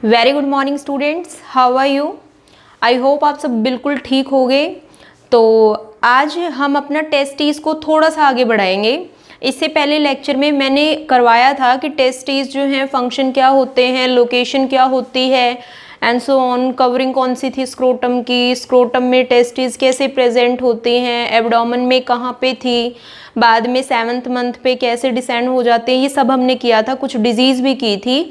Very good morning students, how are you. I hope आप सब बिल्कुल ठीक हो गए। तो आज हम अपना टेस्ट टीज को थोड़ा सा आगे बढ़ाएंगे। इससे पहले लेक्चर में मैंने करवाया था कि टेस्ट टीज जो हैं फंक्शन क्या होते हैं, लोकेशन क्या होती है एंड सो ऑन। कवरिंग कौन सी थी स्क्रोटम की, स्क्रोटम में टेस्टिस कैसे प्रेजेंट होती हैं, एब्डोमेन में कहाँ पे थी, बाद में 7th मंथ पे कैसे डिसेंड हो जाते हैं, ये सब हमने किया था। कुछ डिजीज़ भी की थी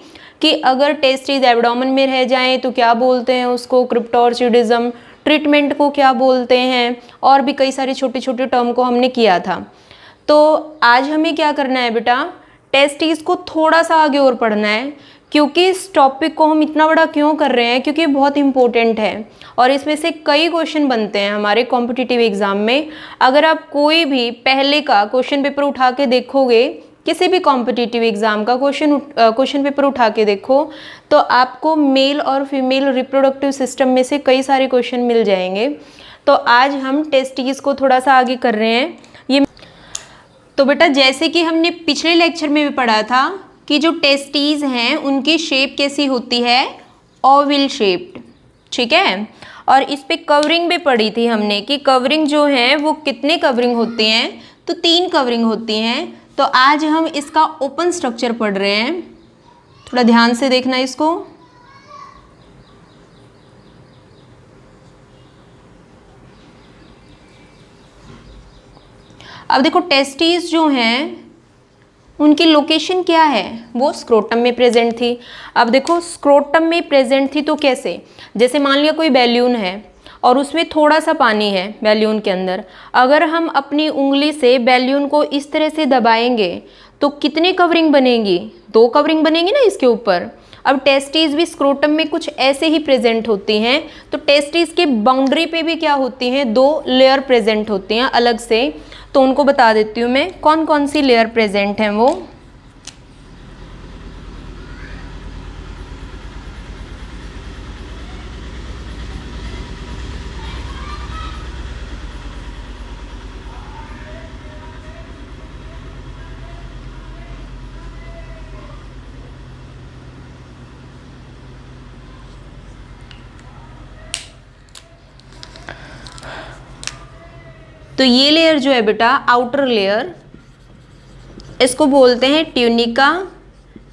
कि अगर टेस्टिस एब्डोमेन में रह जाएं तो क्या बोलते हैं उसको, क्रिप्टोर्चिडिज्म, ट्रीटमेंट को क्या बोलते हैं, और भी कई सारे छोटे छोटे टर्म को हमने किया था। तो आज हमें क्या करना है बेटा, टेस्टिस को थोड़ा सा आगे और पढ़ना है, क्योंकि इस टॉपिक को हम इतना बड़ा क्यों कर रहे हैं, क्योंकि बहुत इंपॉर्टेंट है और इसमें से कई क्वेश्चन बनते हैं हमारे कॉम्पिटिटिव एग्जाम में। अगर आप कोई भी पहले का क्वेश्चन पेपर उठा के देखोगे, किसी भी कॉम्पिटिटिव एग्जाम का क्वेश्चन पेपर उठा के देखो, तो आपको मेल और फीमेल रिप्रोडक्टिव सिस्टम में से कई सारे क्वेश्चन मिल जाएंगे। तो आज हम टेस्टिस को थोड़ा सा आगे कर रहे हैं। ये तो बेटा जैसे कि हमने पिछले लेक्चर में भी पढ़ा था कि जो टेस्टिस हैं उनकी शेप कैसी होती है, ओवल शेप्ड, ठीक है। और इस पे कवरिंग भी पढ़ी थी हमने कि कवरिंग जो है वो कितने कवरिंग होती हैं, तो 3 कवरिंग होती हैं। तो आज हम इसका ओपन स्ट्रक्चर पढ़ रहे हैं, थोड़ा ध्यान से देखना इसको। अब देखो टेस्टिस जो हैं उनकी लोकेशन क्या है, वो स्क्रोटम में प्रेजेंट थी। अब देखो स्क्रोटम में प्रेजेंट थी तो कैसे, जैसे मान लिया कोई बैलून है और उसमें थोड़ा सा पानी है बैलून के अंदर, अगर हम अपनी उंगली से बैलून को इस तरह से दबाएंगे तो कितने कवरिंग बनेगी, 2 कवरिंग बनेगी ना इसके ऊपर। अब टेस्टिस भी स्क्रोटम में कुछ ऐसे ही प्रेजेंट होती हैं। तो टेस्टिस के बाउंड्री पे भी क्या होती हैं, 2 लेयर प्रेजेंट होती हैं अलग से। तो उनको बता देती हूँ मैं कौन कौन सी लेयर प्रेजेंट हैं वो। तो ये लेयर जो है बेटा आउटर लेयर, इसको बोलते हैं ट्यूनिका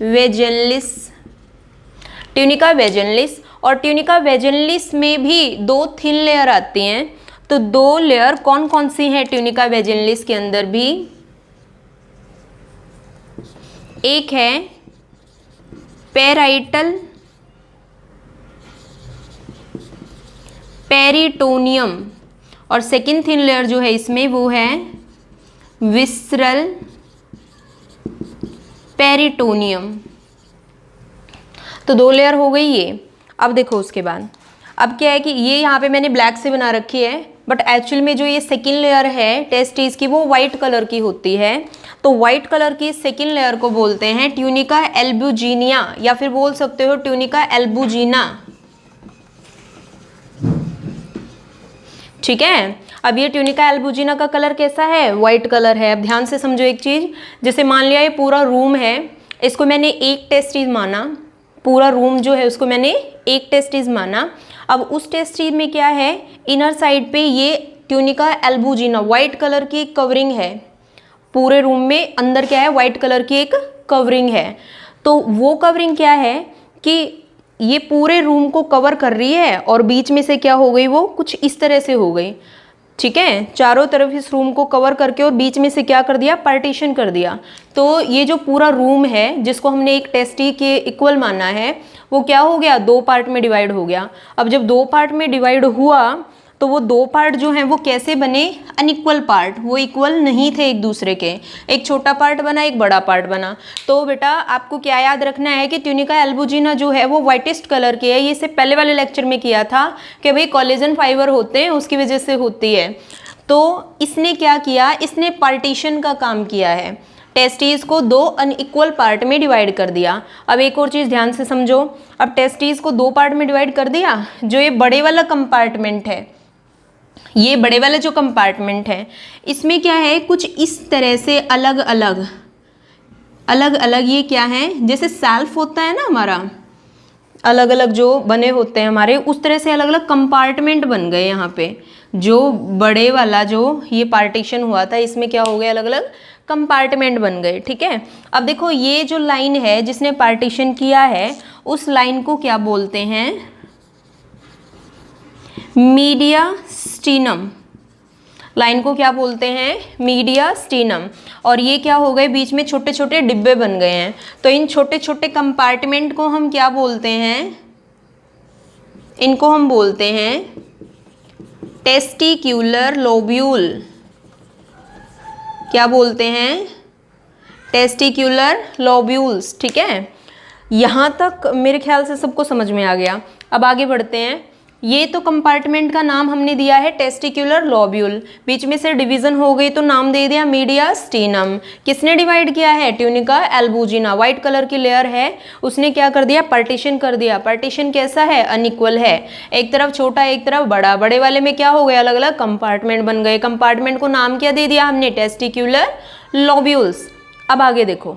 वेजनलिस। ट्यूनिका वेजनलिस, और ट्यूनिका वेजनलिस में भी 2 थिन लेयर आती हैं। तो 2 लेयर कौन कौन सी हैं ट्यूनिका वेजनलिस के अंदर भी, एक है पेराइटल पेरिटोनियम, और सेकेंड थिन लेयर जो है इसमें वो है विसरल पेरिटोनियम। तो 2 लेयर हो गई ये। अब देखो उसके बाद अब क्या है कि ये यहाँ पे मैंने ब्लैक से बना रखी है, बट एक्चुअल में जो ये सेकेंड लेयर है टेस्टिस की वो वाइट कलर की होती है। तो वाइट कलर की सेकेंड लेयर को बोलते हैं ट्यूनिका एल्बुजिनिया, या फिर बोल सकते हो ट्यूनिका एल्बुजिना, ठीक है। अब ये ट्यूनिका एल्बुजिना का कलर कैसा है, वाइट कलर है। अब ध्यान से समझो एक चीज़, जैसे मान लिया ये पूरा रूम है, इसको मैंने एक टेस्टिस माना, पूरा रूम जो है उसको मैंने एक टेस्टिस माना। अब उस टेस्टिस में क्या है, इनर साइड पे ये ट्यूनिका एल्बुजिना वाइट कलर की एक कवरिंग है, पूरे रूम में अंदर क्या है, वाइट कलर की एक कवरिंग है। तो वो कवरिंग क्या है कि ये पूरे रूम को कवर कर रही है और बीच में से क्या हो गई, वो कुछ इस तरह से हो गई, ठीक है। चारों तरफ इस रूम को कवर करके और बीच में से क्या कर दिया, पार्टीशन कर दिया। तो ये जो पूरा रूम है जिसको हमने एक टेस्टी के इक्वल माना है, वो क्या हो गया, 2 पार्ट में डिवाइड हो गया। अब जब 2 पार्ट में डिवाइड हुआ तो वो 2 पार्ट जो हैं वो कैसे बने, अनइक्वल पार्ट, वो इक्वल नहीं थे एक दूसरे के, एक छोटा पार्ट बना एक बड़ा पार्ट बना। तो बेटा आपको क्या याद रखना है कि ट्यूनिका एल्बुजिना जो है वो वाइटेस्ट कलर की है। ये इससे पहले वाले लेक्चर में किया था कि भाई कोलेजन फाइबर होते हैं उसकी वजह से होती है। तो इसने क्या किया, इसने पार्टीशन का काम किया है, टेस्टिस को 2 अनइक्वल पार्ट में डिवाइड कर दिया। अब एक और चीज़ ध्यान से समझो, अब टेस्टिस को 2 पार्ट में डिवाइड कर दिया, जो ये बड़े वाला कंपार्टमेंट है, ये बड़े वाला जो कंपार्टमेंट है इसमें क्या है, कुछ इस तरह से अलग अलग ये क्या है, जैसे सेल्फ होता है ना हमारा, अलग अलग जो बने होते हैं हमारे, उस तरह से अलग अलग कंपार्टमेंट बन गए यहाँ पे। जो बड़े वाला जो ये पार्टीशन हुआ था, इसमें क्या हो गया, अलग अलग कंपार्टमेंट बन गए। ठीक है, अब देखो ये जो लाइन है जिसने पार्टीशन किया है, उस लाइन को क्या बोलते हैं, मीडियास्टिनम। लाइन को क्या बोलते हैं, मीडियास्टिनम। और ये क्या हो गए, बीच में छोटे छोटे डिब्बे बन गए हैं। तो इन छोटे छोटे कंपार्टमेंट को हम क्या बोलते हैं, इनको हम बोलते हैं टेस्टिक्यूलर लोब्यूल। क्या बोलते हैं, टेस्टिक्यूलर लोब्यूल्स। ठीक है, यहाँ तक मेरे ख्याल से सबको समझ में आ गया। अब आगे बढ़ते हैं। ये तो कंपार्टमेंट का नाम हमने दिया है टेस्टिक्यूलर लोब्यूल, बीच में से डिवीजन हो गई तो नाम दे दिया मीडियास्टिनम। किसने डिवाइड किया है, ट्यूनिका एल्बुजिना, व्हाइट कलर की लेयर है, उसने क्या कर दिया, पार्टीशन कर दिया। पार्टीशन कैसा है, अनइक्वल है, एक तरफ छोटा एक तरफ बड़ा। बड़े वाले में क्या हो गया, अलग अलग कंपार्टमेंट बन गए। कंपार्टमेंट को नाम क्या दे दिया हमने, टेस्टिक्यूलर लोब्यूल्स। अब आगे देखो,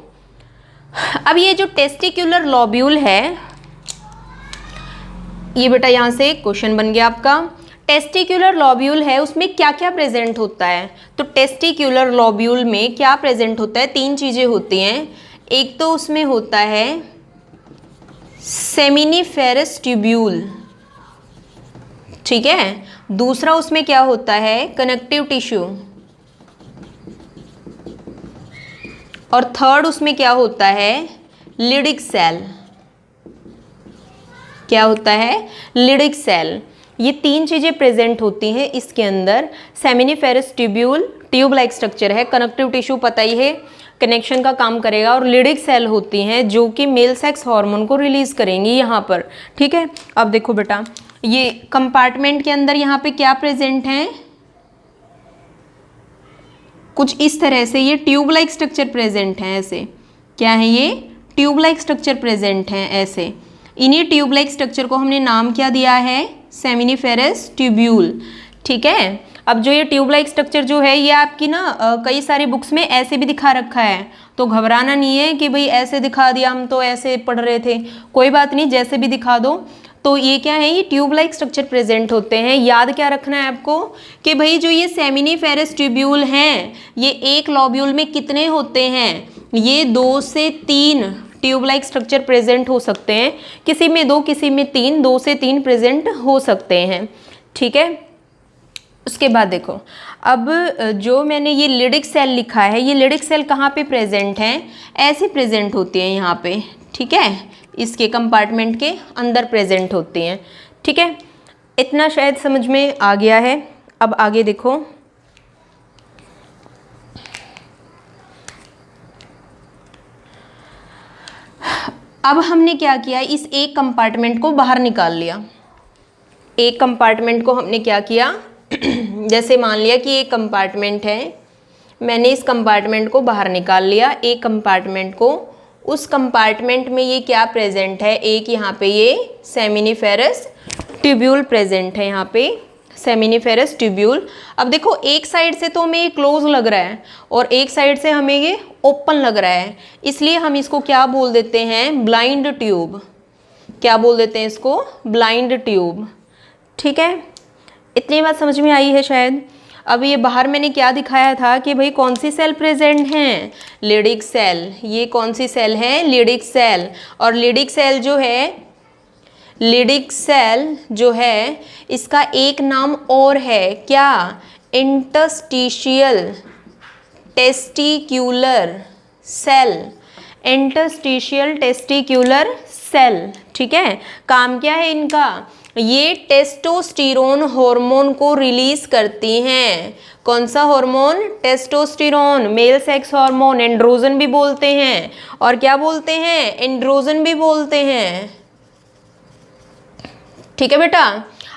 अब ये जो टेस्टिक्यूलर लोब्यूल है, ये बेटा यहाँ से क्वेश्चन बन गया आपका। टेस्टिक्यूलर लोब्यूल है, उसमें क्या क्या प्रेजेंट होता है, तो टेस्टिक्यूलर लोब्यूल में क्या प्रेजेंट होता है, तीन चीजें होती हैं। एक तो उसमें होता है सेमिनिफेरस ट्यूब्यूल, ठीक है। दूसरा उसमें क्या होता है, कनेक्टिव टिश्यू। और थर्ड उसमें क्या होता है, लिडिक सेल। क्या होता है, लिडिक सेल। ये तीन चीज़ें प्रेजेंट होती हैं इसके अंदर। Seminiferous tubule tube like structure है, कनेक्टिव टिश्यू पता ही है, कनेक्शन का काम करेगा। और लिडिक सेल होती हैं जो कि मेल सेक्स हार्मोन को रिलीज करेंगी यहाँ पर। ठीक है, अब देखो बेटा, ये कंपार्टमेंट के अंदर यहाँ पे क्या प्रेजेंट है, कुछ इस तरह से ये ट्यूब लाइक स्ट्रक्चर प्रेजेंट है। ऐसे क्या है, ये ट्यूब लाइक स्ट्रक्चर प्रेजेंट हैं ऐसे। इन्हीं ट्यूब लाइक स्ट्रक्चर को हमने नाम क्या दिया है, सेमिनिफेरस ट्यूब्यूल। ठीक है, अब जो ये ट्यूब लाइक स्ट्रक्चर जो है, ये आपकी ना कई सारी बुक्स में ऐसे भी दिखा रखा है, तो घबराना नहीं है कि भाई ऐसे दिखा दिया, हम तो ऐसे पढ़ रहे थे। कोई बात नहीं, जैसे भी दिखा दो। तो ये क्या है, ये ट्यूब लाइक स्ट्रक्चर प्रेजेंट होते हैं। याद क्या रखना है आपको कि भाई जो ये सेमिनिफेरस ट्यूब्यूल हैं, ये एक लोब्यूल में कितने होते हैं, ये 2 से 3 ट्यूब लाइक स्ट्रक्चर प्रेजेंट हो सकते हैं। किसी में 2, किसी में 3, 2 से 3 प्रेजेंट हो सकते हैं। ठीक है, उसके बाद देखो, अब जो मैंने ये लिडिक सेल लिखा है, ये लिडिक सेल कहाँ पे प्रेजेंट हैं, ऐसे प्रेजेंट होती हैं यहाँ पे। ठीक है, इसके कंपार्टमेंट के अंदर प्रेजेंट होती हैं। ठीक है, इतना शायद समझ में आ गया है। अब आगे देखो, अब हमने क्या किया, इस एक कंपार्टमेंट को बाहर निकाल लिया। एक कंपार्टमेंट को हमने क्या किया, जैसे मान लिया कि एक कंपार्टमेंट है, मैंने इस कंपार्टमेंट को बाहर निकाल लिया, एक कंपार्टमेंट को। उस कंपार्टमेंट में ये क्या प्रेजेंट है, एक यहाँ पे ये सेमिनिफेरस ट्यूब्यूल प्रेजेंट है, यहाँ पे सेमिनिफेरस ट्यूब्यूल। अब देखो, एक साइड से तो हमें ये क्लोज लग रहा है और एक साइड से हमें ये ओपन लग रहा है, इसलिए हम इसको क्या बोल देते हैं, ब्लाइंड ट्यूब। क्या बोल देते हैं इसको, ब्लाइंड ट्यूब। ठीक है, इतनी बात समझ में आई है शायद। अब ये बाहर मैंने क्या दिखाया था कि भाई कौन सी सेल प्रेजेंट हैं, लिडिक सेल। ये कौन सी सेल है, लिडिक सेल। और लिडिक सेल जो है, लिडिक सेल जो है, इसका एक नाम और है, क्या, interstitial testicular cell. Interstitial testicular cell. ठीक है, काम क्या है इनका, ये टेस्टोस्टेरोन हार्मोन को रिलीज करती हैं। कौन सा hormone, testosterone, male sex hormone, androgen भी बोलते हैं। और क्या बोलते हैं, एंड्रोजन भी बोलते हैं। ठीक है बेटा,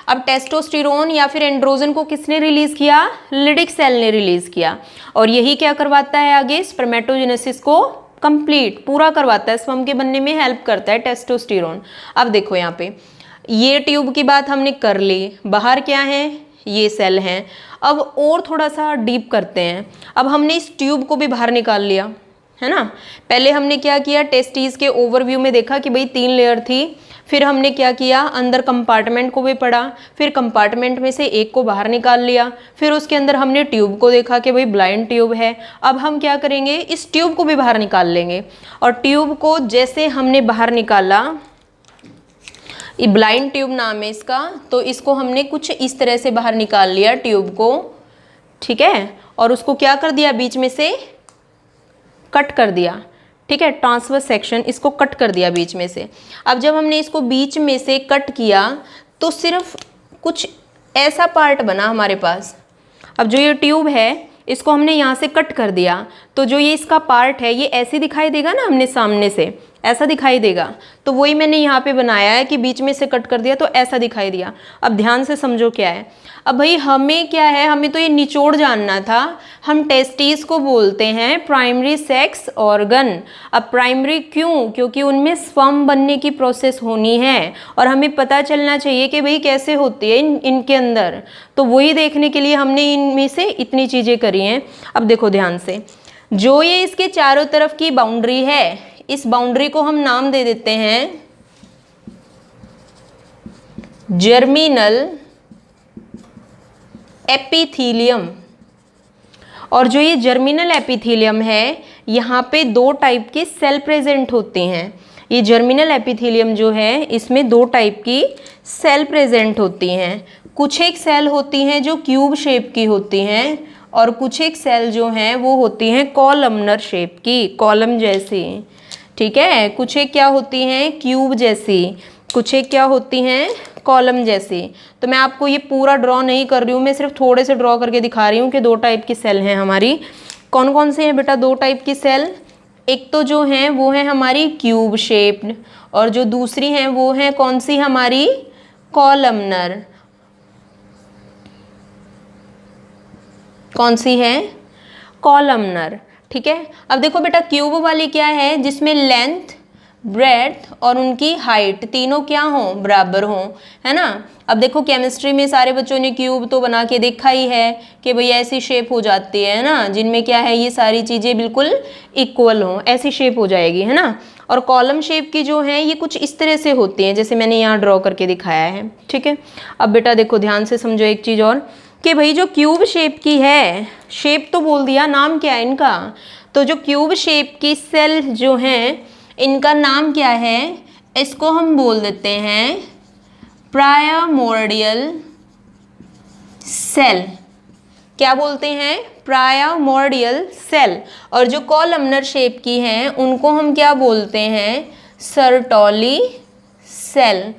अब टेस्टोस्टेरोन या फिर एंड्रोजन को किसने रिलीज किया, लिडिक सेल ने रिलीज किया। और यही क्या करवाता है आगे, स्पर्मेटोजेनेसिस को कंप्लीट पूरा करवाता है, स्पर्म के बनने में हेल्प करता है टेस्टोस्टेरोन। अब देखो यहाँ पे, ये ट्यूब की बात हमने कर ली, बाहर क्या है, ये सेल हैं। अब और थोड़ा सा डीप करते हैं। अब हमने इस ट्यूब को भी बाहर निकाल लिया। है ना। पहले हमने क्या किया, टेस्टिस के ओवरव्यू में देखा कि भाई 3 लेयर थी, फिर हमने क्या किया, अंदर कंपार्टमेंट को भी पढ़ा, फिर कंपार्टमेंट में से एक को बाहर निकाल लिया, फिर उसके अंदर हमने ट्यूब को देखा कि भाई ब्लाइंड ट्यूब है। अब हम क्या करेंगे, इस ट्यूब को भी बाहर निकाल लेंगे, और ट्यूब को जैसे हमने बाहर निकाला, ये ब्लाइंड ट्यूब नाम है इसका, तो इसको हमने कुछ इस तरह से बाहर निकाल लिया ट्यूब को, ठीक है, और उसको क्या कर दिया, बीच में से कट कर दिया, ठीक है, ट्रांसवर्स सेक्शन, इसको कट कर दिया बीच में से। अब जब हमने इसको बीच में से कट किया तो सिर्फ कुछ ऐसा पार्ट बना हमारे पास। अब जो ये ट्यूब है इसको हमने यहाँ से कट कर दिया, तो जो ये इसका पार्ट है ये ऐसे दिखाई देगा ना, हमने सामने से ऐसा दिखाई देगा, तो वही मैंने यहाँ पे बनाया है कि बीच में से कट कर दिया तो ऐसा दिखाई दिया। अब ध्यान से समझो क्या है। अब भाई हमें क्या है, हमें तो ये निचोड़ जानना था। हम टेस्टिस को बोलते हैं प्राइमरी सेक्स ऑर्गन। अब प्राइमरी क्यों, क्योंकि उनमें स्पर्म बनने की प्रोसेस होनी है और हमें पता चलना चाहिए कि भाई कैसे होती है इनके अंदर, तो वही देखने के लिए हमने इनमें से इतनी चीज़ें करी हैं। अब देखो ध्यान से, जो ये इसके चारों तरफ की बाउंड्री है, इस बाउंड्री को हम नाम दे देते हैं जर्मिनल एपिथीलियम। और जो ये जर्मिनल एपिथीलियम है, यहाँ पे 2 टाइप की सेल प्रेजेंट होती हैं। ये जर्मिनल एपिथीलियम जो है इसमें 2 टाइप की सेल प्रेजेंट होती हैं। कुछ एक सेल होती हैं जो क्यूब शेप की होती हैं, और कुछ एक सेल जो हैं वो होती हैं कॉलमनर शेप की, कॉलम जैसी, ठीक है। कुछ एक क्या होती हैं, क्यूब जैसी, कुछ एक क्या होती हैं, कॉलम जैसी। तो मैं आपको ये पूरा ड्रॉ नहीं कर रही हूँ, मैं सिर्फ थोड़े से ड्रॉ करके दिखा रही हूँ कि 2 टाइप की सेल हैं हमारी। कौन कौन से हैं बेटा 2 टाइप की सेल? एक तो जो हैं वो है हमारी क्यूब शेप्ड, और जो दूसरी हैं वो है कौन सी, हमारी कॉलमनर। कौन सी है, कॉलमनर, ठीक है। अब देखो बेटा क्यूब वाली क्या है, जिसमें लेंथ, ब्रेड्थ और उनकी हाइट तीनों क्या हों, बराबर हों, है ना। अब देखो केमिस्ट्री में सारे बच्चों ने क्यूब तो बना के देखा ही है कि भाई ऐसी शेप हो जाती है ना, जिनमें क्या है, ये सारी चीज़ें बिल्कुल इक्वल हों, ऐसी शेप हो जाएगी, है ना। और कॉलम शेप की जो है ये कुछ इस तरह से होती हैं, जैसे मैंने यहाँ ड्रॉ करके दिखाया है, ठीक है। अब बेटा देखो ध्यान से समझो एक चीज़ और, कि भाई जो क्यूब शेप की है, शेप तो बोल दिया, नाम क्या है इनका, तो जो क्यूब शेप की सेल जो हैं इनका नाम क्या है, इसको हम बोल देते हैं प्राइमोर्डियल सेल। क्या बोलते हैं, प्राइमोर्डियल सेल। और जो कॉलमनर शेप की हैं उनको हम क्या बोलते हैं, सर्टोली सेल,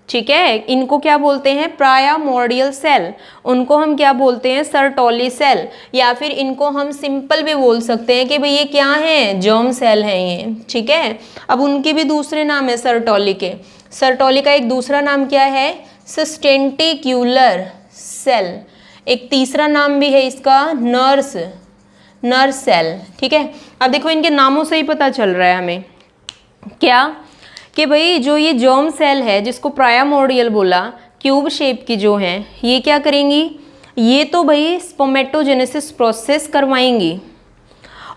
ठीक है। इनको क्या बोलते हैं, प्राइमोर्डियल सेल, उनको हम क्या बोलते हैं, सर्टोली सेल। या फिर इनको हम सिंपल भी बोल सकते हैं कि भाई ये क्या है, जर्म सेल हैं ये, ठीक है। अब उनके भी दूसरे नाम है सर्टोली के। सर्टोली का एक दूसरा नाम क्या है, सिस्टेंटिक्यूलर सेल। एक तीसरा नाम भी है इसका, नर्स सेल, ठीक है। अब देखो इनके नामों से ही पता चल रहा है हमें क्या, कि भाई जो ये जर्म सेल है जिसको प्राइमोर्डियल बोला, क्यूब शेप की जो हैं, ये क्या करेंगी, ये तो भाई स्पर्मेटोजेनेसिस प्रोसेस करवाएंगी।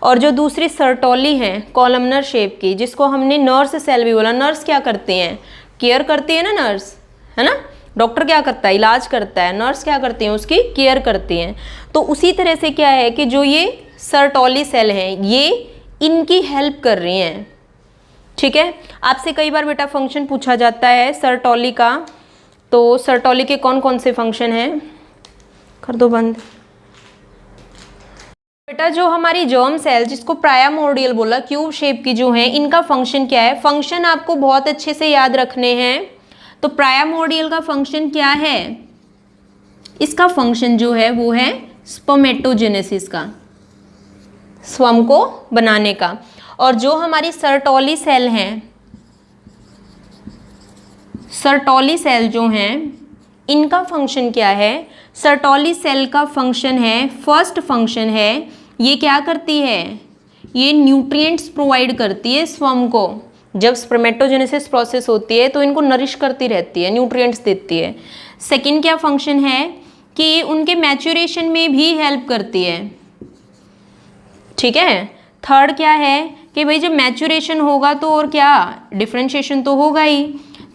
और जो दूसरी सर्टोली हैं कॉलमनर शेप की, जिसको हमने नर्स सेल भी बोला, नर्स क्या करती हैं, केयर करती है ना नर्स, है ना। डॉक्टर क्या करता है, इलाज करता है, नर्स क्या करती हैं, उसकी केयर करती हैं। तो उसी तरह से क्या है कि जो ये सर्टोली सेल हैं ये इनकी हेल्प कर रही हैं, ठीक है। आपसे कई बार बेटा फंक्शन पूछा जाता है सर्टोली का, तो सर्टोली के कौन कौन से फंक्शन हैं, कर दो बंद। बेटा जो हमारी जर्म सेल जिसको प्राइमोर्डियल बोला, क्यूब शेप की जो है, इनका फंक्शन क्या है, फंक्शन आपको बहुत अच्छे से याद रखने हैं। तो प्राइमोर्डियल का फंक्शन क्या है, इसका फंक्शन जो है वो है स्पर्मेटोजेनेसिस का, स्पर्म को बनाने का। और जो हमारी सर्टोली सेल हैं, सर्टोली सेल जो हैं इनका फंक्शन क्या है, सर्टोली सेल का फंक्शन है, फर्स्ट फंक्शन है, ये क्या करती है, ये न्यूट्रिएंट्स प्रोवाइड करती है स्पर्म को। जब स्पर्मेटोजेनेसिस प्रोसेस होती है तो इनको नरिश करती रहती है, न्यूट्रिएंट्स देती है। सेकंड क्या फंक्शन है कि उनके मैच्योरेशन में भी हेल्प करती है, ठीक है। थर्ड क्या है कि भाई जब मैच्यूरेशन होगा तो और क्या, डिफरेंशिएशन तो होगा ही।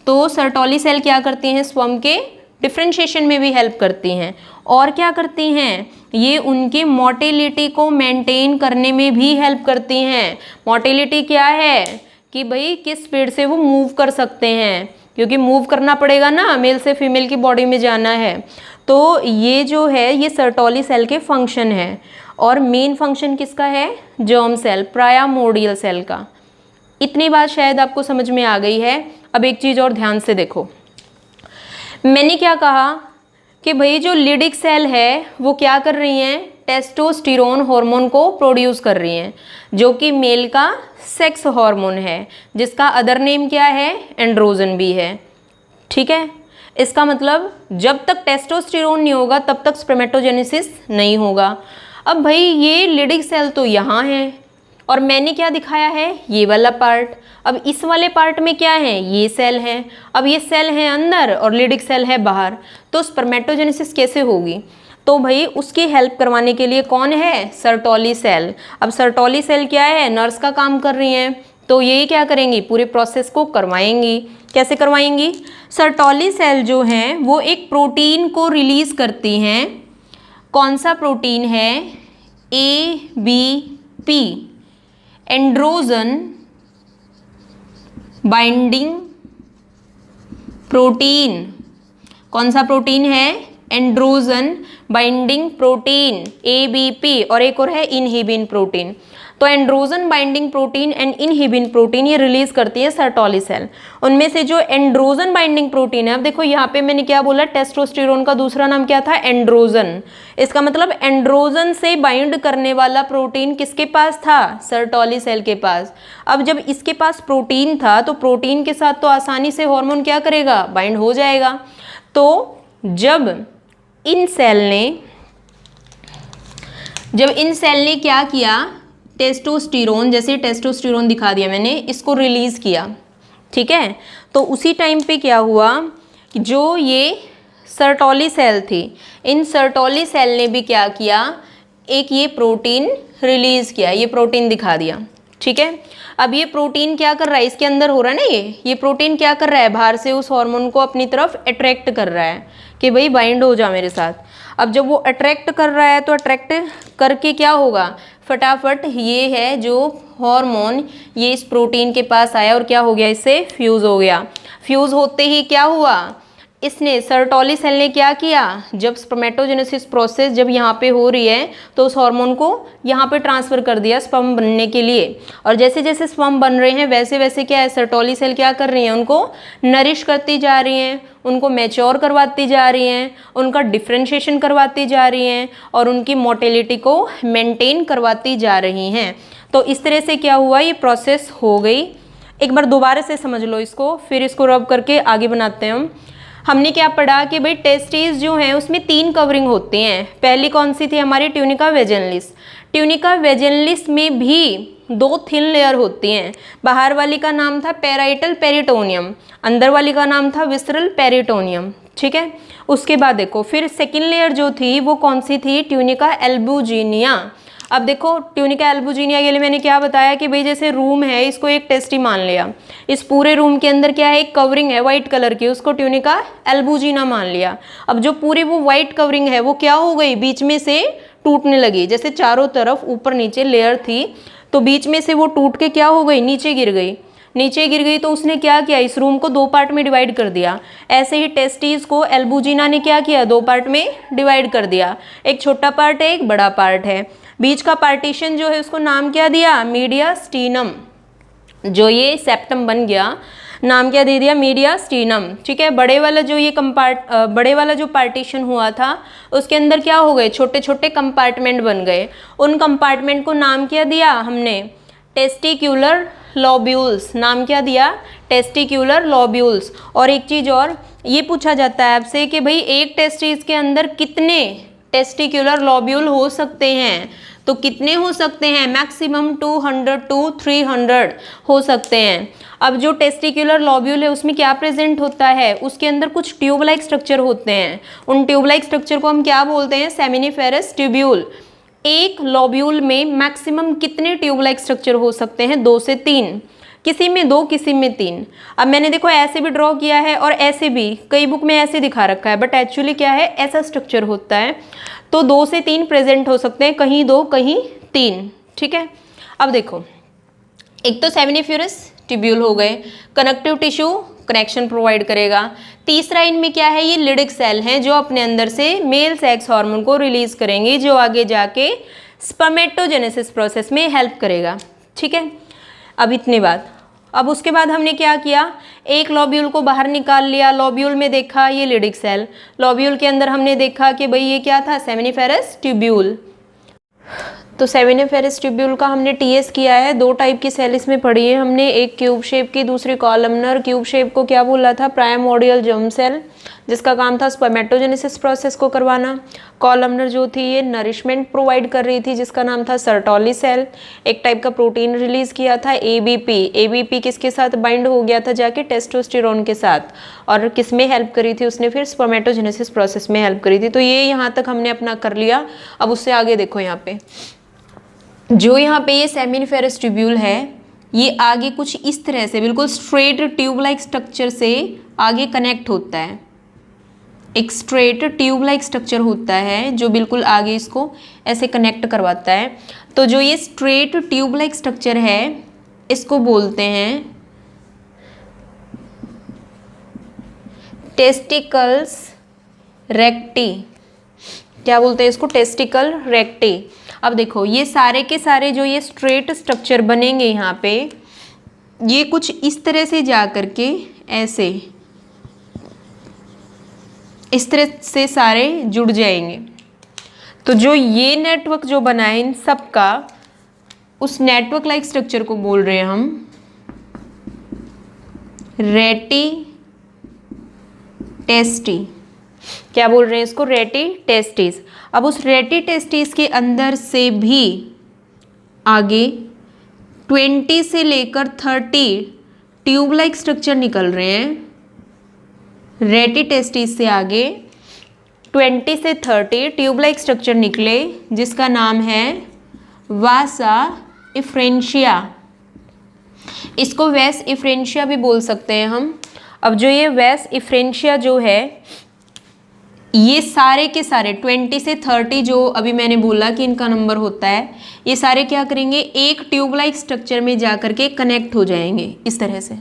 तो सर्टोली सेल क्या करती हैं, स्पर्म के डिफरेंशिएशन में भी हेल्प करती हैं। और क्या करती हैं, ये उनकी मोटिलिटी को मेंटेन करने में भी हेल्प करती हैं। मोटिलिटी क्या है कि भाई किस स्पीड से वो मूव कर सकते हैं, क्योंकि मूव करना पड़ेगा ना, मेल से फीमेल की बॉडी में जाना है। तो ये जो है ये सर्टोली सेल के फंक्शन है। और मेन फंक्शन किसका है, जर्म सेल, प्राइमोर्डियल सेल का। इतनी बात शायद आपको समझ में आ गई है। अब एक चीज़ और ध्यान से देखो, मैंने क्या कहा कि भाई जो लिडिक सेल है वो क्या कर रही हैं, टेस्टोस्टेरोन हार्मोन को प्रोड्यूस कर रही हैं, जो कि मेल का सेक्स हार्मोन है, जिसका अदर नेम क्या है, एंड्रोजन भी है। ठीक है, इसका मतलब जब तक टेस्टोस्टेरोन नहीं होगा तब तक स्पर्मेटोजेनेसिस नहीं होगा। अब भाई ये लिडिक सेल तो यहाँ है और मैंने क्या दिखाया है, ये वाला पार्ट। अब इस वाले पार्ट में क्या है, ये सेल है। अब ये सेल है अंदर और लिडिक सेल है बाहर, तो स्पर्मेटोजेनेसिस कैसे होगी, तो भाई उसकी हेल्प करवाने के लिए कौन है, सर्टोली सेल। अब सर्टोली सेल क्या है, नर्स का काम कर रही हैं, तो यही क्या करेंगी, पूरे प्रोसेस को करवाएंगी। कैसे करवाएंगी, सर्टोली सेल जो हैं वो एक प्रोटीन को रिलीज करती हैं। कौन सा प्रोटीन है, ABP, एंड्रोजन बाइंडिंग प्रोटीन। कौन सा प्रोटीन है, एंड्रोजन बाइंडिंग प्रोटीन, ABP। और एक और है इनहिबिन प्रोटीन। तो androgen binding protein and inhibin protein ये रिलीज करती है सर्टोली सेल। उनमें से जो एंड्रोजन बाइंडिंग प्रोटीन है, अब देखो यहाँ पे मैंने क्या बोला, टेस्टोस्टेरोन का दूसरा नाम क्या था, एंड्रोजन। इसका मतलब एंड्रोजन से बाइंड करने वाला प्रोटीन किसके पास था, सर्टोली सेल के पास। अब जब इसके पास प्रोटीन था तो प्रोटीन के साथ तो आसानी से हार्मोन क्या करेगा, बाइंड हो जाएगा। तो जब इन सेल ने क्या किया, टेस्टोस्टेरोन, जैसे टेस्टोस्टेरोन दिखा दिया मैंने, इसको रिलीज़ किया। ठीक है, तो उसी टाइम पे क्या हुआ कि जो ये सर्टोली सेल थी, इन सर्टोली सेल ने भी क्या किया, एक ये प्रोटीन रिलीज़ किया, ये प्रोटीन दिखा दिया। ठीक है, अब ये प्रोटीन क्या कर रहा है, इसके अंदर हो रहा है ना, ये प्रोटीन क्या कर रहा है, बाहर से उस हार्मोन को अपनी तरफ अट्रैक्ट कर रहा है कि भाई बाइंड हो जा मेरे साथ। अब जब वो अट्रैक्ट कर रहा है तो अट्रैक्ट करके क्या होगा, फटाफट ये है जो हार्मोन ये इस प्रोटीन के पास आया और क्या हो गया, इससे फ्यूज़ हो गया। फ्यूज़ होते ही क्या हुआ, इसने सर्टोली सेल ने क्या किया, जब स्पर्मेटोजेनेसिस प्रोसेस जब यहाँ पे हो रही है तो उस हार्मोन को यहाँ पे ट्रांसफ़र कर दिया स्पर्म बनने के लिए। और जैसे जैसे स्पर्म बन रहे हैं वैसे वैसे क्या है, सर्टोली सेल क्या कर रही हैं, उनको नरिश करती जा रही हैं, उनको मैच्योर करवाती जा रही हैं, उनका डिफ्रेंशिएशन करवाती जा रही हैं और उनकी मोटिलिटी को मेंटेन करवाती जा रही हैं। तो इस तरह से क्या हुआ, ये प्रोसेस हो गई। एक बार दोबारा से समझ लो इसको, फिर इसको रब करके आगे बनाते हैं। हमने क्या पढ़ा कि भाई टेस्टिस जो हैं उसमें 3 कवरिंग होती हैं। पहली कौन सी थी हमारी, ट्यूनिका वेजिनलिस। ट्यूनिका वेजिनलिस में भी 2 थिन लेयर होती हैं। बाहर वाली का नाम था पैराइटल पेरिटोनियम, अंदर वाली का नाम था विसरल पेरिटोनियम। ठीक है, उसके बाद देखो फिर सेकेंड लेयर जो थी वो कौन सी थी, ट्यूनिका एल्बुजिनिया। अब देखो ट्यूनिका एल्बुजिनिया के लिए मैंने क्या बताया कि भाई जैसे रूम है, इसको एक टेस्टी मान लिया, इस पूरे रूम के अंदर क्या है, एक कवरिंग है वाइट कलर की, उसको ट्यूनिका एल्बुजिना मान लिया। अब जो पूरी वो वाइट कवरिंग है वो क्या हो गई, बीच में से टूटने लगी। जैसे चारों तरफ ऊपर नीचे लेयर थी तो बीच में से वो टूट के क्या हो गई, नीचे गिर गई। नीचे गिर गई तो उसने क्या किया, इस रूम को 2 पार्ट में डिवाइड कर दिया। ऐसे ही टेस्टिस को एल्बुजिना ने क्या किया, 2 पार्ट में डिवाइड कर दिया। एक छोटा पार्ट है, एक बड़ा पार्ट है। बीच का पार्टीशन जो है उसको नाम क्या दिया, मीडियास्टीनम। जो ये सेप्टम बन गया, नाम क्या दे दिया, मीडियास्टीनम। ठीक है, बड़े वाला जो ये बड़े वाला जो पार्टीशन हुआ था उसके अंदर क्या हो गए, छोटे छोटे कंपार्टमेंट बन गए। उन कंपार्टमेंट को नाम क्या दिया हमने, टेस्टिक्यूलर लोब्यूल्स। नाम क्या दिया, टेस्टिक्यूलर लोब्यूल्स। और एक चीज़ और, ये पूछा जाता है आपसे कि भाई एक टेस्टिस के अंदर कितने टेस्टिक्यूलर लोब्यूल हो सकते हैं, तो कितने हो सकते हैं, मैक्सिमम 200 to 300 हो सकते हैं। अब जो टेस्टिक्यूलर लोब्यूल है उसमें क्या प्रेजेंट होता है, उसके अंदर कुछ ट्यूब लाइक स्ट्रक्चर होते हैं। उन ट्यूब लाइक स्ट्रक्चर को हम क्या बोलते हैं, सेमिनिफेरस ट्यूब्यूल। एक लोब्यूल में मैक्सिमम कितने ट्यूब लाइक स्ट्रक्चर हो सकते हैं? 2 से 3, किसी में 2, किसी में 3। अब मैंने देखो ऐसे भी ड्रॉ किया है और ऐसे भी, कई बुक में ऐसे दिखा रखा है, बट एक्चुअली क्या है, ऐसा स्ट्रक्चर होता है। तो 2 से 3 प्रेजेंट हो सकते हैं, कहीं 2 कहीं 3, ठीक है। अब देखो, एक तो सेमिनिफेरस ट्यूब्यूल हो गए, कनेक्टिव टिश्यू कनेक्शन प्रोवाइड करेगा। तीसरा इनमें क्या है, ये लिडिक सेल हैं जो अपने अंदर से मेल सेक्स हार्मोन को रिलीज करेंगे, जो आगे जाके स्पर्मेटोजेनेसिस प्रोसेस में हेल्प करेगा, ठीक है। अब इतनी बात। अब उसके बाद हमने क्या किया, एक लोब्यूल को बाहर निकाल लिया, लोब्यूल में देखा ये लिडिक सेल, लोब्यूल के अंदर हमने देखा कि भाई ये क्या था, सेमिनिफेरस ट्यूब्यूल। तो सेमिनिफेरस ट्यूब्यूल का हमने टीएस किया है। 2 टाइप की सेल इसमें पढ़ी है हमने, एक क्यूब शेप की, दूसरी कॉलमनर। क्यूब शेप को क्या बोला था, प्राइमोर्डियल जर्म सेल, जिसका काम था स्पर्मेटोजेनेसिस प्रोसेस को करवाना। कॉलमनर जो थी ये नरिशमेंट प्रोवाइड कर रही थी, जिसका नाम था सर्टोली सेल। एक टाइप का प्रोटीन रिलीज किया था एबीपी। एबीपी किसके साथ बाइंड हो गया था जाके, टेस्टोस्टेरोन के साथ, और किस में हेल्प करी थी उसने, फिर स्पर्मेटोजेनेसिस प्रोसेस में हेल्प करी थी। तो ये यहाँ तक हमने अपना कर लिया। अब उससे आगे देखो, यहाँ पे जो यहाँ पे ये सेमिनिफेरस ट्यूब्यूल है, ये आगे कुछ इस तरह से बिल्कुल स्ट्रेट ट्यूब लाइक स्ट्रक्चर से आगे कनेक्ट होता है। एक स्ट्रेट ट्यूब लाइक स्ट्रक्चर होता है जो बिल्कुल आगे इसको ऐसे कनेक्ट करवाता है। तो जो ये स्ट्रेट ट्यूब लाइक स्ट्रक्चर है, इसको बोलते हैं टेस्टिकल्स रेक्टी। क्या बोलते हैं इसको, टेस्टिकल रेक्टी। अब देखो, ये सारे के सारे जो ये स्ट्रेट स्ट्रक्चर बनेंगे यहाँ पे, ये कुछ इस तरह से जा करके ऐसे इस तरह से सारे जुड़ जाएंगे। तो जो ये नेटवर्क जो बना है इन सब का, उस नेटवर्क लाइक स्ट्रक्चर को बोल रहे हैं हम रेटी टेस्टी। क्या बोल रहे हैं इसको, रेटी टेस्टिस। अब उस रेटी टेस्टिस के अंदर से भी आगे 20 से लेकर 30 ट्यूब लाइक स्ट्रक्चर निकल रहे हैं। रेटी टेस्टिस से आगे 20 से 30 ट्यूब लाइक स्ट्रक्चर निकले, जिसका नाम है वासा इफ्रेंशिया। इसको वेस इफ्रेंशिया भी बोल सकते हैं हम। अब जो ये वेस इफ्रेंशिया जो है, ये सारे के सारे 20 से 30 जो अभी मैंने बोला कि इनका नंबर होता है, ये सारे क्या करेंगे, एक ट्यूब लाइक स्ट्रक्चर में जाकर के कनेक्ट हो जाएंगे। इस तरह से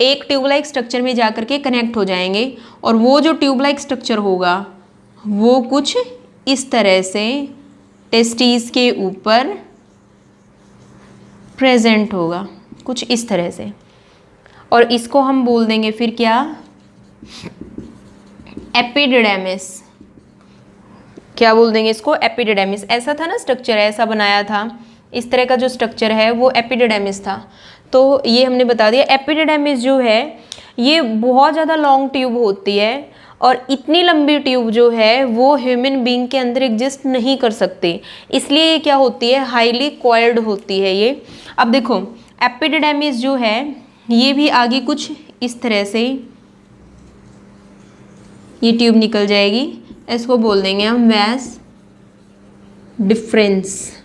एक ट्यूब लाइक स्ट्रक्चर में जाकर के कनेक्ट हो जाएंगे, और वो जो ट्यूब लाइक स्ट्रक्चर होगा वो कुछ इस तरह से टेस्टिस के ऊपर प्रेजेंट होगा, कुछ इस तरह से। और इसको हम बोल देंगे फिर क्या, एपिडिडेमिस। क्या बोल देंगे इसको, एपिडिडेमिस। ऐसा था ना स्ट्रक्चर, ऐसा बनाया था, इस तरह का जो स्ट्रक्चर है वो एपिडिडेमिस था। तो ये हमने बता दिया। एपिडिडेमिस जो है ये बहुत ज़्यादा लॉन्ग ट्यूब होती है, और इतनी लंबी ट्यूब जो है वो ह्यूमन बीइंग के अंदर एग्जिस्ट नहीं कर सकती, इसलिए ये क्या होती है, हाईली कॉइल्ड होती है ये। अब देखो, एपिडिडेमिस जो है ये भी आगे कुछ इस तरह से ये ट्यूब निकल जाएगी, इसको बोल देंगे हम वैस डिफरेंस।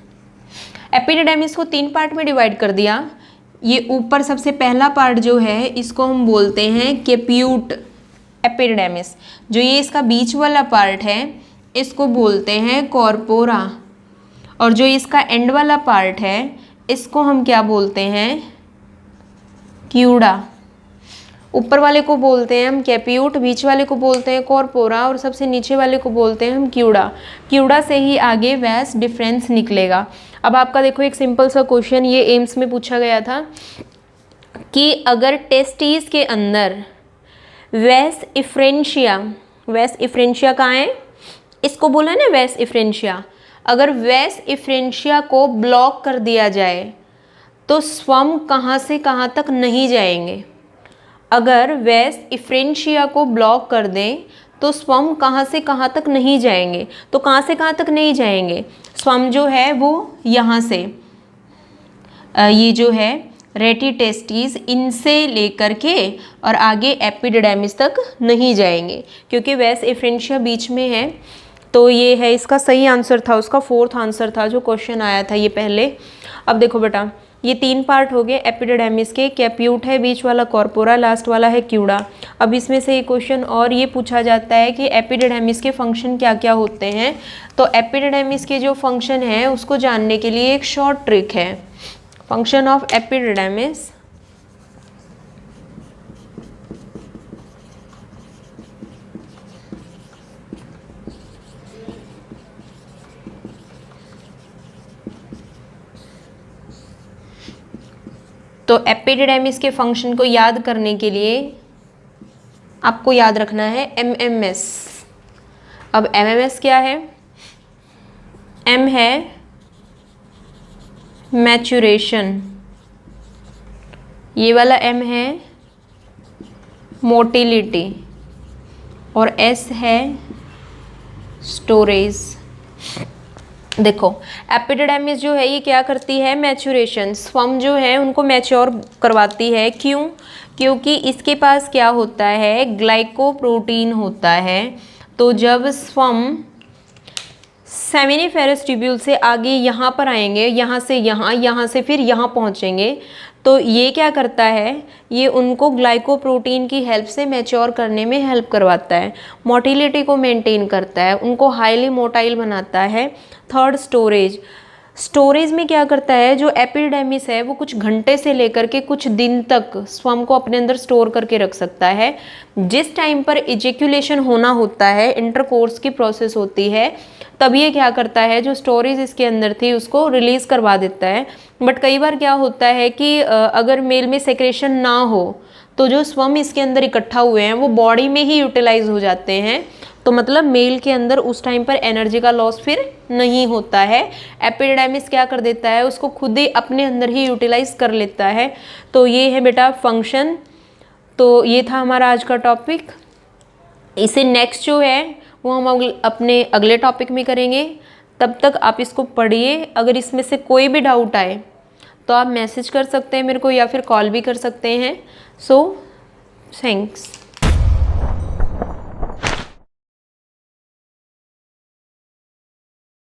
एपिडिडेमिस को 3 पार्ट में डिवाइड कर दिया। ये ऊपर सबसे पहला पार्ट जो है इसको हम बोलते हैं कैप्यूट एपिडिडेमिस। जो ये इसका बीच वाला पार्ट है इसको बोलते हैं कॉर्पोरा, और जो इसका एंड वाला पार्ट है इसको हम क्या बोलते हैं, क्यूडा। ऊपर वाले को बोलते हैं हम कैप्यूट, बीच वाले को बोलते हैं कॉर्पोरा, और सबसे नीचे वाले को बोलते हैं हम क्यूडा। क्यूडा से ही आगे वैस डिफरेंस निकलेगा। अब आपका देखो एक सिंपल सा क्वेश्चन ये एम्स में पूछा गया था कि अगर टेस्टिस के अंदर वैस इफ्रेंशिया कहाँ है, इसको बोला ना वैस इफ्रेंशिया, अगर वैस इफ्रेंशिया को ब्लॉक कर दिया जाए तो स्वम कहाँ से कहाँ तक नहीं जाएंगे। अगर वैस इफ्रेंशिया को ब्लॉक कर दें तो स्वम कहाँ से कहाँ तक नहीं जाएंगे। तो कहाँ से कहाँ तक नहीं जाएंगे, स्वम जो है वो यहाँ से ये जो है रेटी टेस्टिस इनसे लेकर के और आगे एपिडिडेमिस तक नहीं जाएंगे, क्योंकि वैस इफ्रेंशिया बीच में है। तो ये है इसका सही आंसर था, उसका 4th आंसर था जो क्वेश्चन आया था ये पहले। अब देखो बेटा, ये 3 पार्ट हो गए एपिडिडर्मिस के, कैप्यूट है, बीच वाला कॉर्पोरा, लास्ट वाला है क्यूड़ा। अब इसमें से एक क्वेश्चन और ये पूछा जाता है कि एपिडिडर्मिस के फंक्शन क्या क्या होते हैं। तो एपिडिडर्मिस के जो फंक्शन है उसको जानने के लिए एक शॉर्ट ट्रिक है। फंक्शन ऑफ एपिडिडर्मिस, तो एपिडिडर्मिस के फंक्शन को याद करने के लिए आपको याद रखना है एमएमएस। अब एमएमएस क्या है? एम है मैच्योरेशन, ये वाला एम है मोटिलिटी, और एस है स्टोरेज। देखो एपिडिडर्मिस जो है ये क्या करती है? मैच्योरेशन, स्पर्म जो है उनको मैच्योर करवाती है। क्यों? क्योंकि इसके पास क्या होता है? ग्लाइकोप्रोटीन होता है। तो जब स्पर्म सेमिनिफेरस ट्यूब्यूल से आगे यहाँ पर आएंगे, यहाँ से यहाँ, यहाँ से फिर यहाँ पहुँचेंगे, तो ये क्या करता है? ये उनको ग्लाइकोप्रोटीन की हेल्प से मैच्योर करने में हेल्प करवाता है, मोटिलिटी को मेंटेन करता है, उनको हाईली मोटाइल बनाता है। थर्ड स्टोरेज, स्टोरेज में क्या करता है? जो एपिडिडर्मिस है वो कुछ घंटे से लेकर के कुछ दिन तक स्पर्म को अपने अंदर स्टोर करके रख सकता है। जिस टाइम पर इजेक्यूलेशन होना होता है, इंटरकोर्स की प्रोसेस होती है, तब ये क्या करता है? जो स्टोरेज इसके अंदर थी उसको रिलीज करवा देता है। बट कई बार क्या होता है कि अगर मेल में सेक्रेशन ना हो तो जो स्पर्म इसके अंदर इकट्ठा हुए हैं वो बॉडी में ही यूटिलाइज हो जाते हैं। तो मतलब मेल के अंदर उस टाइम पर एनर्जी का लॉस फिर नहीं होता है। एपिडिडर्मिस क्या कर देता है? उसको खुद ही अपने अंदर ही यूटिलाइज कर लेता है। तो ये है बेटा फंक्शन। तो ये था हमारा आज का टॉपिक। इसे नेक्स्ट जो है वो हम अपने अगले टॉपिक में करेंगे। तब तक आप इसको पढ़िए। अगर इसमें से कोई भी डाउट आए तो आप मैसेज कर सकते हैं मेरे को या फिर कॉल भी कर सकते हैं। So thanks.